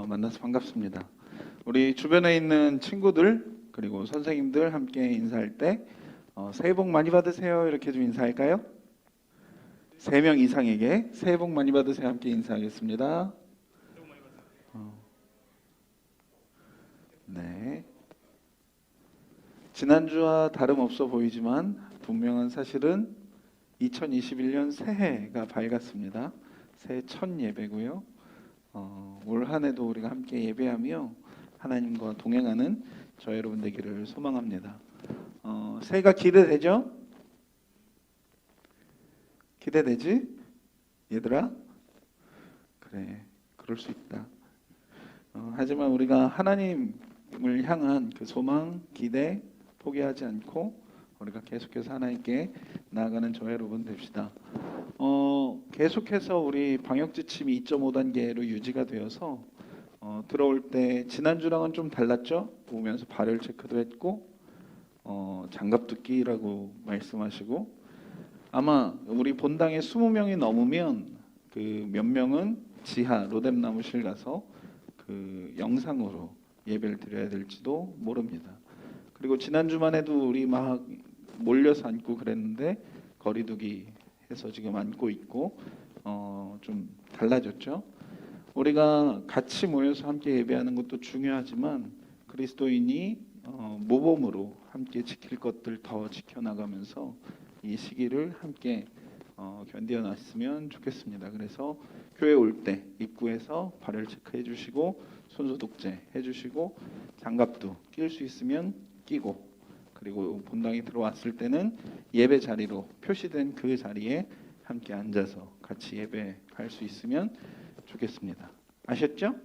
만나서 반갑습니다. 우리 주변에 있는 친구들 그리고 선생님들 함께 인사할 때 새해 복 많이 받으세요 이렇게 좀 인사할까요? 3명 이상에게 새해 복 많이 받으세요 함께 인사하겠습니다. 네. 지난주와 다름없어 보이지만 분명한 사실은 2021년 새해가 밝았습니다. 새해 첫 예배고요. 올 한 해도 우리가 함께 예배하며 하나님과 동행하는 저 여러분 되기를 소망합니다. 새해가 기대되죠? 기대되지? 얘들아? 그래, 그럴 수 있다. 하지만 우리가 하나님을 향한 그 소망, 기대 포기하지 않고 우리가 계속해서 하나님께 나아가는 저 여러분 됩시다. 계속해서 우리 방역 지침이 2.5단계로 유지가 되어서 들어올 때 지난주랑은 좀 달랐죠? 오면서 발열 체크도 했고 장갑도 끼라고 말씀하시고 아마 우리 본당에 20명이 넘으면 그 몇 명은 지하 로뎀나무실 가서 그 영상으로 예배를 드려야 될지도 모릅니다. 그리고 지난주만 해도 우리 막 몰려서 앉고 그랬는데 거리두기 해서 지금 앉고 있고 좀 달라졌죠. 우리가 같이 모여서 함께 예배하는 것도 중요하지만 그리스도인이 모범으로 함께 지킬 것들 더 지켜나가면서 이 시기를 함께 견뎌놨으면 좋겠습니다. 그래서 교회 올 때 입구에서 발열 체크해 주시고 손소독제 해주시고 장갑도 낄 수 있으면 끼고 그리고 본당에 들어왔을 때는 예배 자리로 표시된 그 자리에 함께 앉아서 같이 예배할 수 있으면 좋겠습니다. 아셨죠?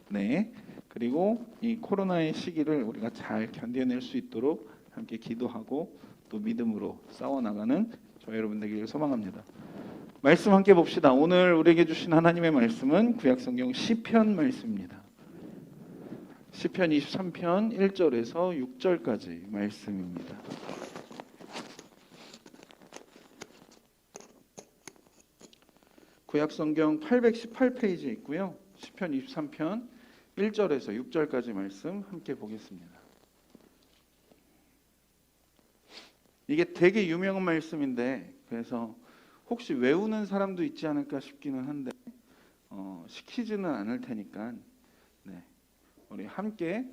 네. 그리고 이 코로나의 시기를 우리가 잘 견뎌낼 수 있도록 함께 기도하고 또 믿음으로 싸워나가는 저 여러분 되기를 소망합니다. 말씀 함께 봅시다. 오늘 우리에게 주신 하나님의 말씀은 구약성경 시편 말씀입니다. 시편 23편 1절에서 6절까지 말씀입니다. 구약성경 818페이지에 있고요. 시편 23편 1절에서 6절까지 말씀 함께 보겠습니다. 이게 되게 유명한 말씀인데 그래서 혹시 외우는 사람도 있지 않을까 싶기는 한데 시키지는 않을 테니까 네, 우리 함께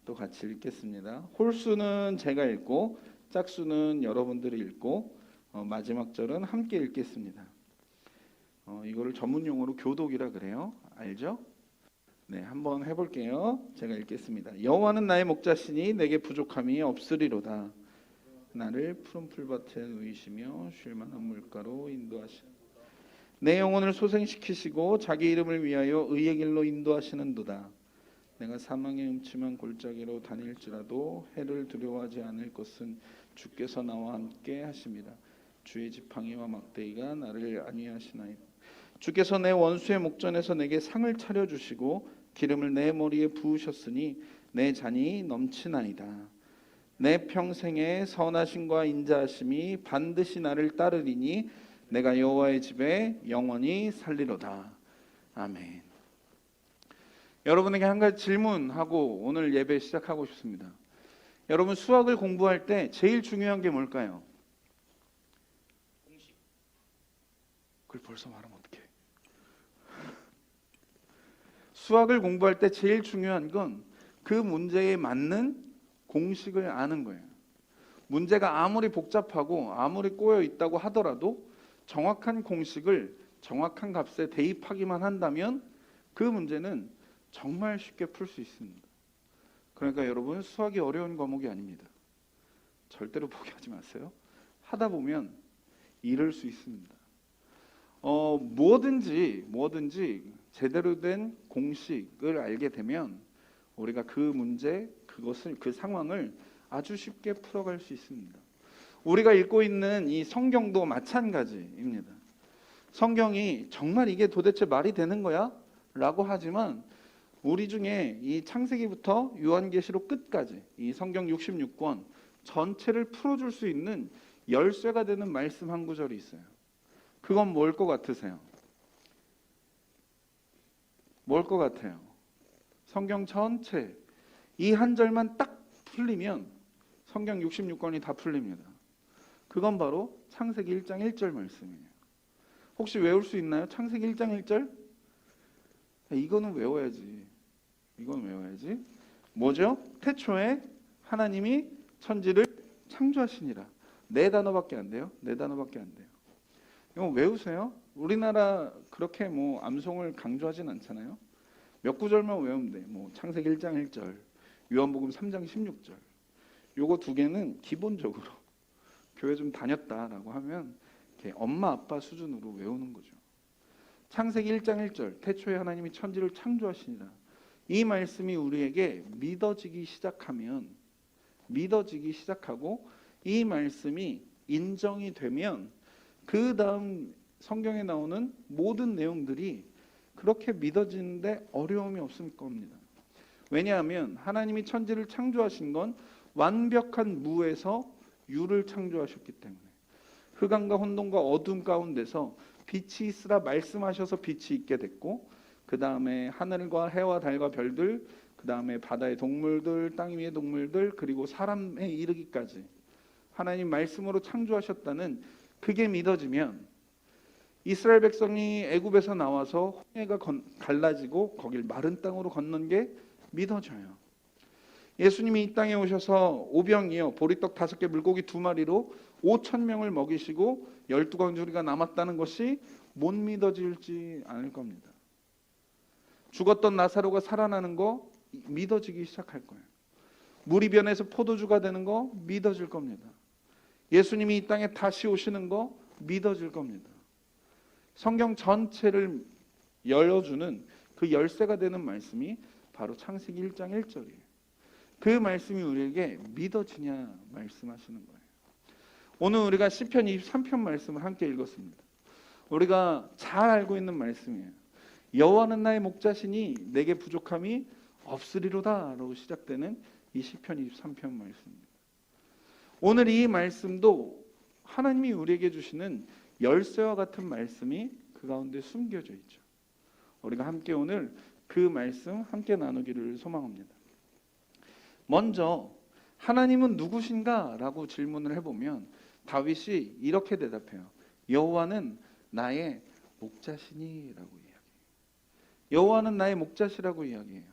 또 같이 읽겠습니다. 홀수는 제가 읽고 짝수는 여러분들이 읽고 마지막 절은 함께 읽겠습니다. 이거를 전문 용어로 교독이라 그래요. 알죠? 네, 한번 해볼게요. 제가 읽겠습니다. 여호와는 나의 목자시니 내게 부족함이 없으리로다. 나를 푸른 풀밭에 누이시며 쉴 만한 물가로 인도하시는 내 영혼을 소생시키시고 자기 이름을 위하여 의의 길로 인도하시는도다. 내가 사망의 음침한 골짜기로 다닐지라도 해를 두려워하지 않을 것은 주께서 나와 함께 하심이라. 주의 지팡이와 막대기가 나를 안위하시나이다. 주께서 내 원수의 목전에서 내게 상을 차려주시고 기름을 내 머리에 부으셨으니 내 잔이 넘치나이다. 내 평생에 선하심과 인자하심이 반드시 나를 따르리니 내가 여호와의 집에 영원히 살리로다. 아멘. 여러분에게 한 가지 질문하고 오늘 예배 시작하고 싶습니다. 여러분 수학을 공부할 때 제일 중요한 게 뭘까요? 공식. 그걸 벌써 말하면 어떡해. 수학을 공부할 때 제일 중요한 건 그 문제에 맞는 공식을 아는 거예요. 문제가 아무리 복잡하고 아무리 꼬여 있다고 하더라도 정확한 공식을 정확한 값에 대입하기만 한다면 그 문제는 정말 쉽게 풀 수 있습니다. 그러니까 여러분 수학이 어려운 과목이 아닙니다. 절대로 포기하지 마세요. 하다 보면 이룰 수 있습니다. 뭐든지 제대로 된 공식을 알게 되면 우리가 그 문제, 그 상황을 아주 쉽게 풀어갈 수 있습니다. 우리가 읽고 있는 이 성경도 마찬가지입니다. 성경이 정말 이게 도대체 말이 되는 거야? 라고 하지만 우리 중에 이 창세기부터 요한계시록 끝까지 이 성경 66권 전체를 풀어줄 수 있는 열쇠가 되는 말씀 한 구절이 있어요. 그건 뭘 것 같으세요? 뭘 것 같아요? 성경 전체 이 한 절만 딱 풀리면 성경 66권이 다 풀립니다. 그건 바로 창세기 1장 1절 말씀이에요. 혹시 외울 수 있나요? 창세기 1장 1절? 이거는 외워야지. 이건 외워야지. 뭐죠? 태초에 하나님이 천지를 창조하시니라. 네 단어밖에 안 돼요. 네 단어밖에 안 돼요. 이거 외우세요. 우리나라 그렇게 뭐 암송을 강조하진 않잖아요. 몇 구절만 외우면 돼. 뭐 창세기 1장 1절, 요한복음 3장 16절. 요거 두 개는 기본적으로 교회 좀 다녔다라고 하면 이렇게 엄마 아빠 수준으로 외우는 거죠. 창세기 1장 1절, 태초에 하나님이 천지를 창조하시니라. 이 말씀이 우리에게 믿어지기 시작하고 이 말씀이 인정이 되면 그 다음 성경에 나오는 모든 내용들이 그렇게 믿어지는데 어려움이 없을 겁니다. 왜냐하면 하나님이 천지를 창조하신 건 완벽한 무에서 유를 창조하셨기 때문에 흑암과 혼돈과 어둠 가운데서 빛이 있으라 말씀하셔서 빛이 있게 됐고, 그 다음에 하늘과 해와 달과 별들, 그 다음에 바다의 동물들, 땅 위의 동물들, 그리고 사람에 이르기까지 하나님 말씀으로 창조하셨다는 그게 믿어지면 이스라엘 백성이 애굽에서 나와서 홍해가 갈라지고 거길 마른 땅으로 건넌 게 믿어져요. 예수님이 이 땅에 오셔서 오병이어 보리떡 5개 물고기 2마리로 5,000명을 먹이시고 12광주리가 남았다는 것이 못 믿어질지 않을 겁니다. 죽었던 나사로가 살아나는 거 믿어지기 시작할 거예요. 물이 변해서 포도주가 되는 거 믿어질 겁니다. 예수님이 이 땅에 다시 오시는 거 믿어질 겁니다. 성경 전체를 열어주는 그 열쇠가 되는 말씀이 바로 창세기 1장 1절이에요. 그 말씀이 우리에게 믿어지냐 말씀하시는 거예요. 오늘 우리가 시편 23편 말씀을 함께 읽었습니다. 우리가 잘 알고 있는 말씀이에요. 여호와는 나의 목자시니 내게 부족함이 없으리로다 라고 시작되는 이 시편 23편 말씀입니다. 오늘 이 말씀도 하나님이 우리에게 주시는 열쇠와 같은 말씀이 그 가운데 숨겨져 있죠. 우리가 함께 오늘 그 말씀 함께 나누기를 소망합니다. 먼저 하나님은 누구신가? 라고 질문을 해보면 다윗이 이렇게 대답해요. 여호와는 나의 목자시니 라고 이야기해요. 여호와는 나의 목자시라고 이야기해요.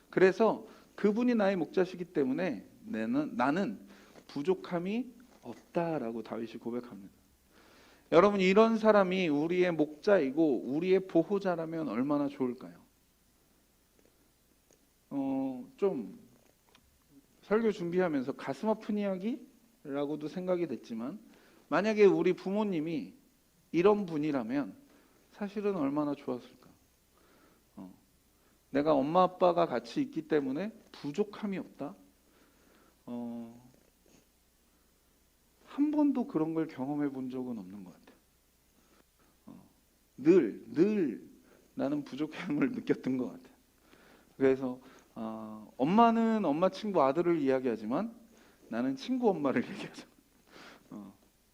그래서 그분이 나의 목자시기 때문에 나는 부족함이 없다라고 다윗이 고백합니다. 여러분, 이런 사람이 우리의 목자이고 우리의 보호자라면 얼마나 좋을까요? 좀 설교 준비하면서 가슴 아픈 이야기라고도 생각이 됐지만, 만약에 우리 부모님이 이런 분이라면 사실은 얼마나 좋았을까? 내가 엄마 아빠가 같이 있기 때문에 부족함이 없다? 한 번도 그런 걸 경험해 본 적은 없는 것 같아요. 늘 나는 부족함을 느꼈던 것 같아요. 그래서 엄마는 엄마 친구 아들을 이야기하지만 나는 친구 엄마를 얘기하죠.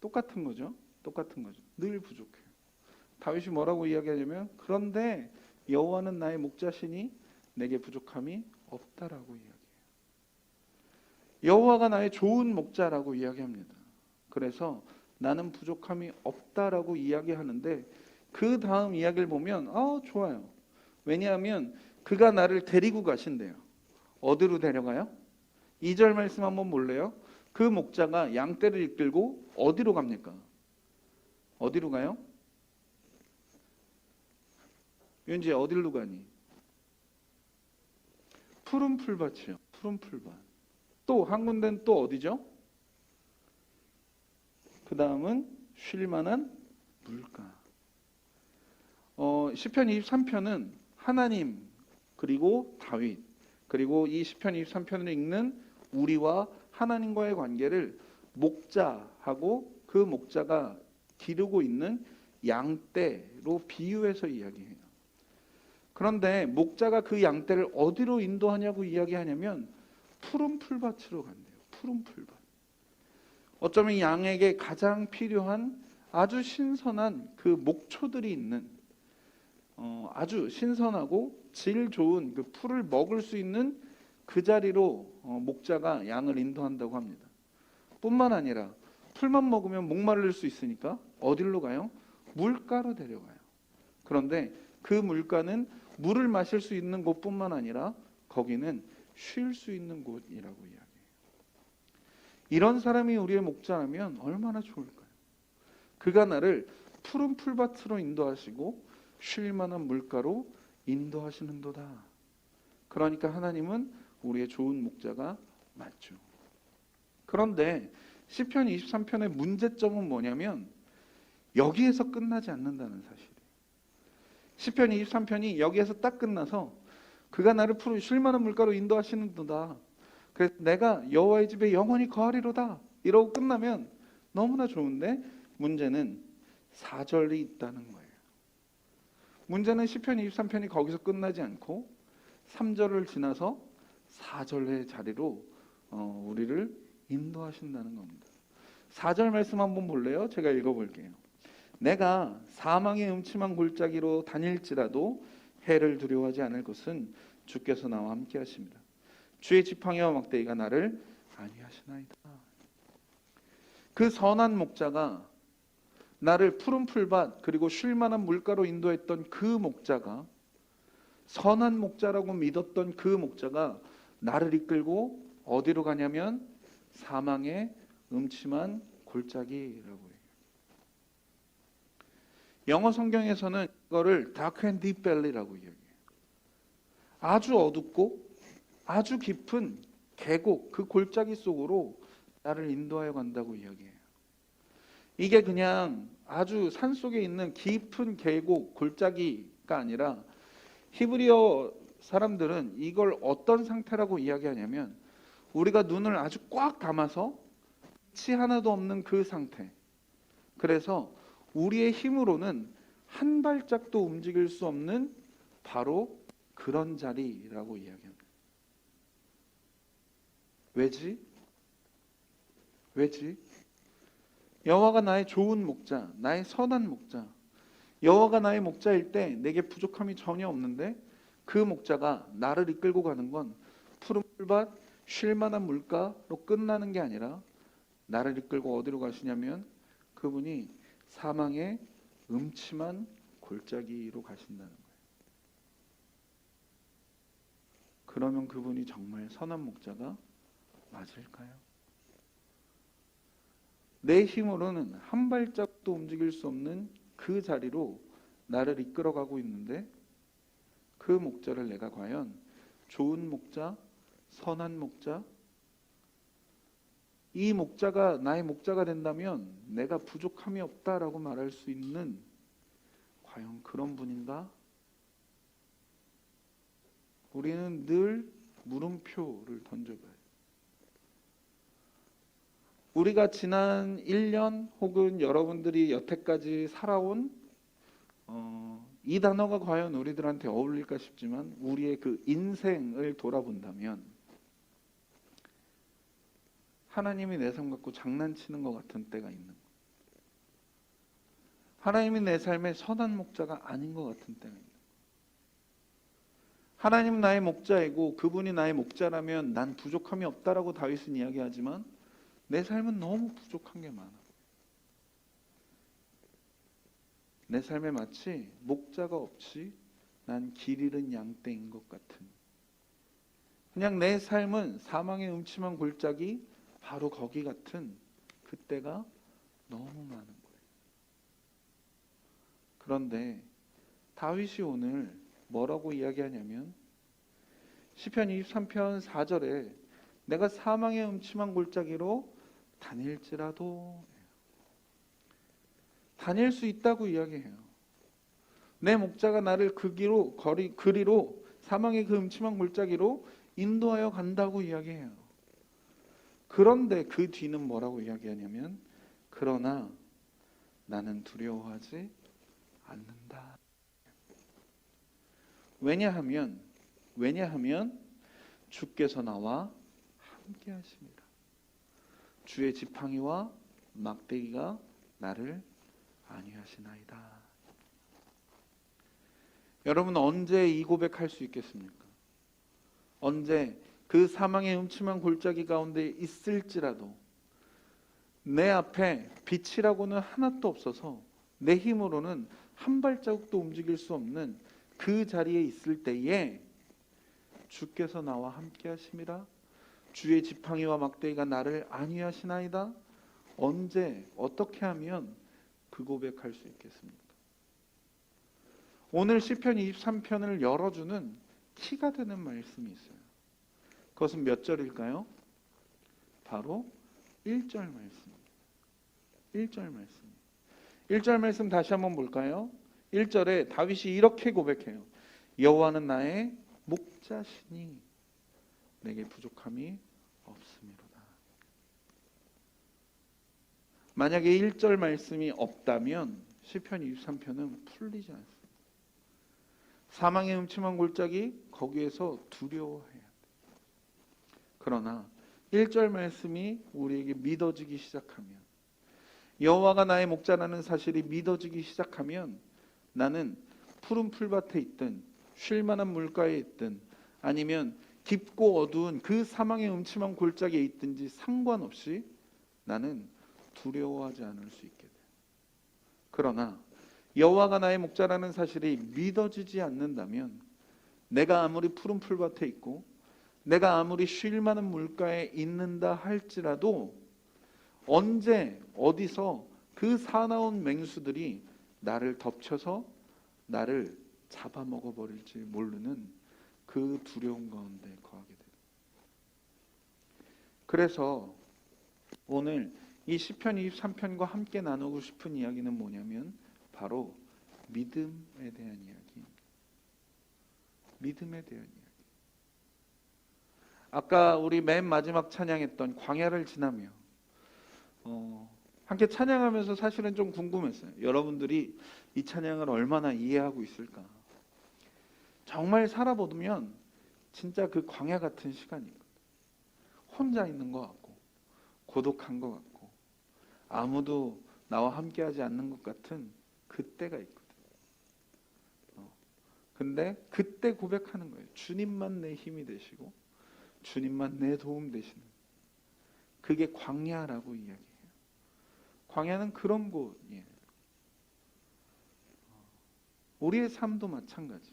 똑같은 거죠. 늘 부족해요. 다윗이 뭐라고 이야기하냐면, 그런데 여호와는 나의 목자시니 내게 부족함이 없다라고 이야기해요. 여호와가 나의 좋은 목자라고 이야기합니다. 그래서 나는 부족함이 없다라고 이야기하는데, 그 다음 이야기를 보면 좋아요. 왜냐하면 그가 나를 데리고 가신대요. 어디로 데려가요? 2절 말씀 한번 볼래요? 그 목자가 양떼를 이끌고 어디로 갑니까? 어디로 가요? 윤지야, 어디로 가니? 푸른 풀밭이요. 푸른 풀밭. 또 한 군데는 또 어디죠? 그 다음은 쉴만한 물가. 시편 23편은 하나님, 그리고 다윗, 그리고 이 시편 23편을 읽는 우리와 하나님과의 관계를 목자하고 그 목자가 기르고 있는 양떼로 비유해서 이야기해요. 그런데 목자가 그 양떼를 어디로 인도하냐고 이야기하냐면 푸른 풀밭으로 간대요. 푸른 풀밭. 어쩌면 양에게 가장 필요한 아주 신선한 그 목초들이 있는 아주 신선하고 질 좋은 그 풀을 먹을 수 있는 그 자리로 목자가 양을 인도한다고 합니다. 뿐만 아니라 풀만 먹으면 목마를 수 있으니까 어디로 가요? 물가로 데려가요. 그런데 그 물가는 물을 마실 수 있는 곳뿐만 아니라 거기는 쉴 수 있는 곳이라고 이야기해요. 이런 사람이 우리의 목자라면 얼마나 좋을까요? 그가 나를 푸른 풀밭으로 인도하시고 쉴 만한 물가로 인도하시는도다. 그러니까 하나님은 우리의 좋은 목자가 맞죠. 그런데 시편 23편의 문제점은 뭐냐면 여기에서 끝나지 않는다는 사실이에요. 시편 23편이 여기에서 딱 끝나서 그가 나를 푸른 쉴 만한 물가로 인도하시는도다. 그래서 내가 여호와의 집에 영원히 거하리로다. 이러고 끝나면 너무나 좋은데 문제는 4절이 있다는 거예요. 문제는 시편 23편이 거기서 끝나지 않고 3절을 지나서 4절의 자리로 우리를 인도하신다는 겁니다. 4절 말씀 한번 볼래요? 제가 읽어볼게요. 내가 사망의 음침한 골짜기로 다닐지라도 해를 두려워하지 않을 것은 주께서 나와 함께 하십니다. 주의 지팡이와 막대기가 나를 안위하시나이다. 그 선한 목자가 나를 푸른 풀밭 그리고 쉴 만한 물가로 인도했던 그 목자가, 선한 목자라고 믿었던 그 목자가 나를 이끌고 어디로 가냐면 사망의 음침한 골짜기라고 해요. 영어 성경에서는 이거를 Dark and Deep Valley라고 이야기해요. 아주 어둡고 아주 깊은 계곡, 그 골짜기 속으로 나를 인도하여 간다고 이야기해요. 이게 그냥 아주 산속에 있는 깊은 계곡, 골짜기가 아니라 히브리어 사람들은 이걸 어떤 상태라고 이야기하냐면 우리가 눈을 아주 꽉 감아서 치 하나도 없는 그 상태. 그래서 우리의 힘으로는 한 발짝도 움직일 수 없는 바로 그런 자리라고 이야기합니다. 왜지? 여호와가 나의 좋은 목자, 나의 선한 목자. 여호와가 나의 목자일 때 내게 부족함이 전혀 없는데 그 목자가 나를 이끌고 가는 건 푸른 풀밭, 쉴 만한 물가로 끝나는 게 아니라 나를 이끌고 어디로 가시냐면 그분이 사망의 음침한 골짜기로 가신다는 거예요. 그러면 그분이 정말 선한 목자가 맞을까요? 내 힘으로는 한 발짝도 움직일 수 없는 그 자리로 나를 이끌어가고 있는데 그 목자를 내가 과연 좋은 목자, 선한 목자, 이 목자가 나의 목자가 된다면 내가 부족함이 없다라고 말할 수 있는 과연 그런 분인가? 우리는 늘 물음표를 던져봐요. 우리가 지난 1년 혹은 여러분들이 여태까지 살아온 이 단어가 과연 우리들한테 어울릴까 싶지만 우리의 그 인생을 돌아본다면 하나님이 내 삶 갖고 장난치는 것 같은 때가 있는 거예요. 하나님이 내 삶의 선한 목자가 아닌 것 같은 때가 있는 거예요. 하나님은 나의 목자이고 그분이 나의 목자라면 난 부족함이 없다라고 다윗은 이야기하지만 내 삶은 너무 부족한 게 많아. 내 삶에 마치 목자가 없이 난 길 잃은 양떼인 것 같은, 그냥 내 삶은 사망의 음침한 골짜기 바로 거기 같은 그때가 너무 많은 거예요. 그런데 다윗이 오늘 뭐라고 이야기하냐면 시편 23편 4절에 내가 사망의 음침한 골짜기로 다닐지라도, 다닐 수 있다고 이야기해요. 내 목자가 나를 그리로 사망의 그 음침한 골짜기로 인도하여 간다고 이야기해요. 그런데 그 뒤는 뭐라고 이야기하냐면 그러나 나는 두려워하지 않는다. 왜냐하면 주께서 나와 함께 하십니다. 주의 지팡이와 막대기가 나를 안위하시나이다. 여러분 언제 이 고백할 수 있겠습니까? 언제 그 사망의 음침한 골짜기 가운데 있을지라도 내 앞에 빛이라고는 하나도 없어서 내 힘으로는 한 발자국도 움직일 수 없는 그 자리에 있을 때에 주께서 나와 함께 하심이라 주의 지팡이와 막대기가 나를 안위하시나이다. 언제 어떻게 하면 그 고백할 수 있겠습니까? 오늘 시편 23편을 열어주는 키가 되는 말씀이 있어요. 그것은 몇 절일까요? 바로 1절 말씀입니다. 1절 말씀. 1절 말씀 다시 한번 볼까요? 1절에 다윗이 이렇게 고백해요. 여호와는 나의 목자시니 내게 부족함이 없음이로다. 만약에 1절 말씀이 없다면 시편 23편은 풀리지 않습니다. 사망의 음침한 골짜기 거기에서 두려워해야 돼. 그러나 1절 말씀이 우리에게 믿어지기 시작하면, 여호와가 나의 목자라는 사실이 믿어지기 시작하면 나는 푸른 풀밭에 있든 쉴만한 물가에 있든 아니면 깊고 어두운 그 사망의 음침한 골짜기에 있든지 상관없이 나는 두려워하지 않을 수 있게 돼요. 그러나 여호와가 나의 목자라는 사실이 믿어지지 않는다면 내가 아무리 푸른 풀밭에 있고 내가 아무리 쉴 만한 물가에 있는다 할지라도 언제 어디서 그 사나운 맹수들이 나를 덮쳐서 나를 잡아먹어 버릴지 모르는 그 두려움 가운데 거하게 됩니다. 그래서 오늘 이 시편 23편과 함께 나누고 싶은 이야기는 뭐냐면 바로 믿음에 대한 이야기입니다. 믿음에 대한 이야기. 아까 우리 맨 마지막 찬양했던 광야를 지나며 함께 찬양하면서 사실은 좀 궁금했어요. 여러분들이 이 찬양을 얼마나 이해하고 있을까? 정말 살아보면 진짜 그 광야 같은 시간이거든요. 혼자 있는 것 같고 고독한 것 같고 아무도 나와 함께하지 않는 것 같은 그때가 있거든요. 근데 그때 고백하는 거예요. 주님만 내 힘이 되시고 주님만 내 도움 되시는, 그게 광야라고 이야기해요. 광야는 그런 곳이에요. 우리의 삶도 마찬가지.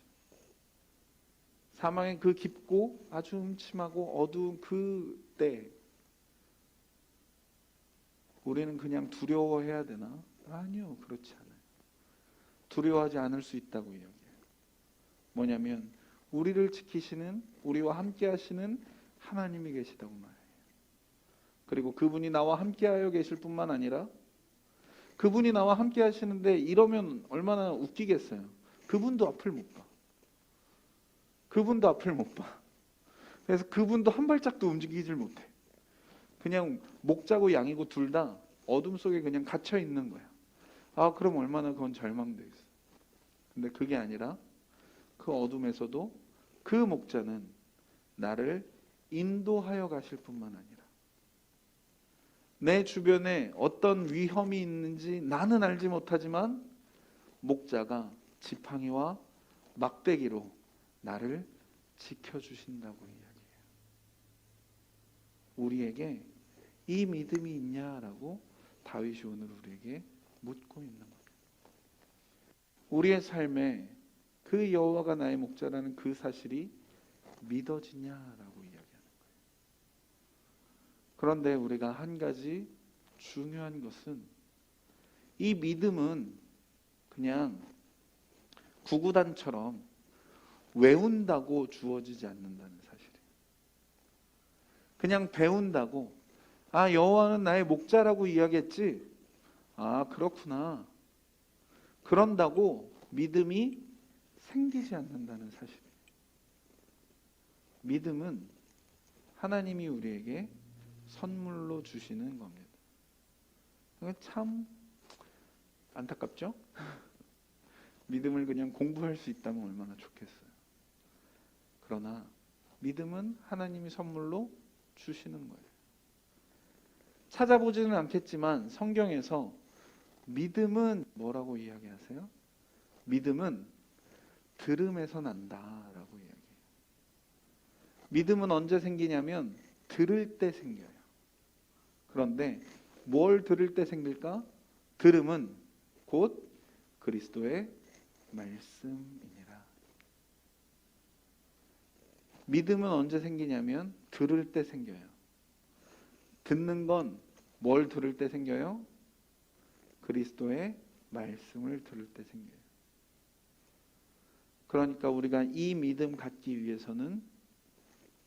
사망의 그 깊고 아주 음침하고 어두운 그때 우리는 그냥 두려워해야 되나? 아니요, 그렇지 않아요. 두려워하지 않을 수 있다고 이야기해요. 뭐냐면 우리를 지키시는, 우리와 함께 하시는 하나님이 계시다고 말해요. 그리고 그분이 나와 함께하여 계실 뿐만 아니라 그분이 나와 함께 하시는데 이러면 얼마나 웃기겠어요. 그분도 앞을 못 봐. 그분도 앞을 못 봐. 그래서 그분도 한 발짝도 움직이질 못해. 그냥 목자고 양이고 둘 다 어둠 속에 그냥 갇혀 있는 거야. 아, 그럼 얼마나 그건 절망되겠어. 근데 그게 아니라 그 어둠에서도 그 목자는 나를 인도하여 가실 뿐만 아니라 내 주변에 어떤 위험이 있는지 나는 알지 못하지만 목자가 지팡이와 막대기로 나를 지켜주신다고 이야기해요. 우리에게 이 믿음이 있냐라고 다윗이 오늘 우리에게 묻고 있는 겁니다. 우리의 삶에 그 여호와가 나의 목자라는 그 사실이 믿어지냐라고 이야기하는 거예요. 그런데 우리가 한 가지 중요한 것은 이 믿음은 그냥 구구단처럼 외운다고 주어지지 않는다는 사실이에요. 그냥 배운다고, 아, 여호와는 나의 목자라고 이야기했지? 아, 그렇구나. 그런다고 믿음이 생기지 않는다는 사실이에요. 믿음은 하나님이 우리에게 선물로 주시는 겁니다. 참 안타깝죠? 믿음을 그냥 공부할 수 있다면 얼마나 좋겠어요. 그러나 믿음은 하나님이 선물로 주시는 거예요. 찾아보지는 않겠지만 성경에서 믿음은 뭐라고 이야기하세요? 믿음은 들음에서 난다라고 이야기해요. 믿음은 언제 생기냐면 들을 때 생겨요. 그런데 뭘 들을 때 생길까? 들음은 곧 그리스도의 말씀이니라. 믿음은 언제 생기냐면 들을 때 생겨요. 듣는 건 뭘 들을 때 생겨요? 그리스도의 말씀을 들을 때 생겨요. 그러니까 우리가 이 믿음 갖기 위해서는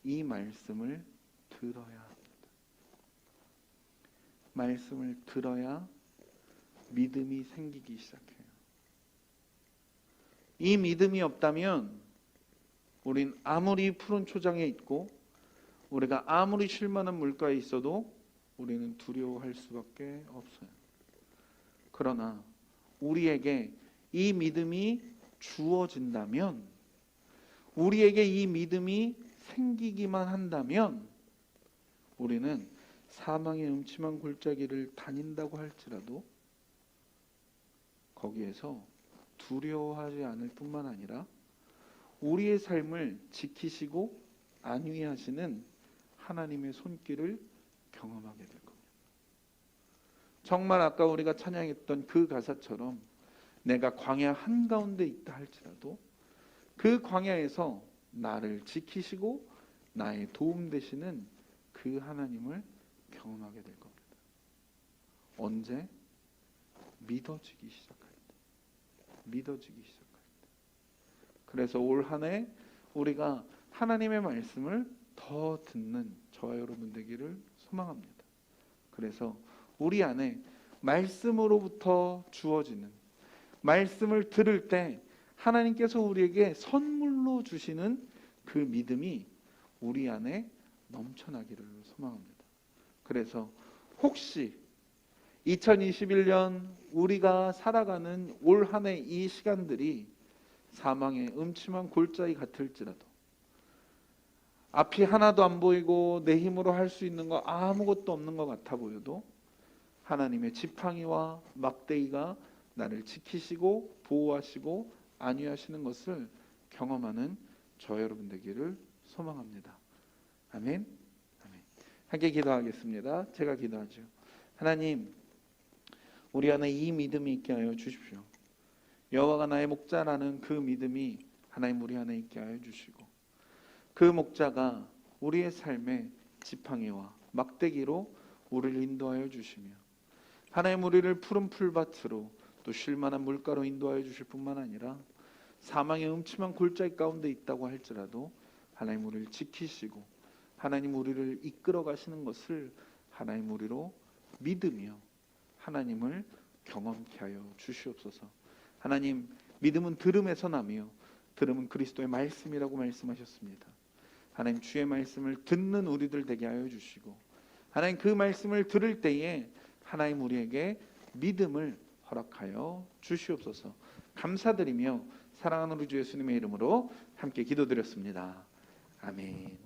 이 말씀을 들어야 합니다. 말씀을 들어야 믿음이 생기기 시작해요. 이 믿음이 없다면 우린 아무리 푸른 초장에 있고 우리가 아무리 쉴만한 물가에 있어도 우리는 두려워할 수밖에 없어요. 그러나 우리에게 이 믿음이 주어진다면, 우리에게 이 믿음이 생기기만 한다면 우리는 사망의 음침한 골짜기를 다닌다고 할지라도 거기에서 두려워하지 않을 뿐만 아니라 우리의 삶을 지키시고 안위하시는 하나님의 손길을 경험하게 될 겁니다. 정말 아까 우리가 찬양했던 그 가사처럼 내가 광야 한가운데 있다 할지라도 그 광야에서 나를 지키시고 나의 도움 되시는 그 하나님을 경험하게 될 겁니다. 언제? 믿어지기 시작할 때. 믿어지기 시작할 때. 그래서 올 한 해 우리가 하나님의 말씀을 더 듣는 저와 여러분 되기를 소망합니다. 그래서 우리 안에 말씀으로부터 주어지는, 말씀을 들을 때 하나님께서 우리에게 선물로 주시는 그 믿음이 우리 안에 넘쳐나기를 소망합니다. 그래서 혹시 2021년 우리가 살아가는 올 한 해 이 시간들이 사망의 음침한 골짜기 같을지라도, 앞이 하나도 안 보이고 내 힘으로 할 수 있는 거 아무것도 없는 것 같아 보여도 하나님의 지팡이와 막대기가 나를 지키시고 보호하시고 안위하시는 것을 경험하는 저 여러분 되기를 소망합니다. 아멘. 아멘. 함께 기도하겠습니다. 제가 기도하죠. 하나님, 우리 안에 이 믿음이 있게 하여 주십시오. 여호와가 나의 목자라는 그 믿음이 하나님 우리 안에 있게 하여 주시고, 그 목자가 우리의 삶의 지팡이와 막대기로 우리를 인도하여 주시며, 하나님 우리를 푸른 풀밭으로 또 쉴만한 물가로 인도하여 주실 뿐만 아니라 사망의 음침한 골짜기 가운데 있다고 할지라도 하나님 우리를 지키시고 하나님 우리를 이끌어 가시는 것을 하나님 우리로 믿으며 하나님을 경험케 하여 주시옵소서. 하나님, 믿음은 들음에서 나며 들음은 그리스도의 말씀이라고 말씀하셨습니다. 하나님, 주의 말씀을 듣는 우리들 되게 하여 주시고, 하나님 그 말씀을 들을 때에 하나님 우리에게 믿음을 허락하여 주시옵소서. 감사드리며 사랑하는 우리 주 예수님의 이름으로 함께 기도드렸습니다. 아멘.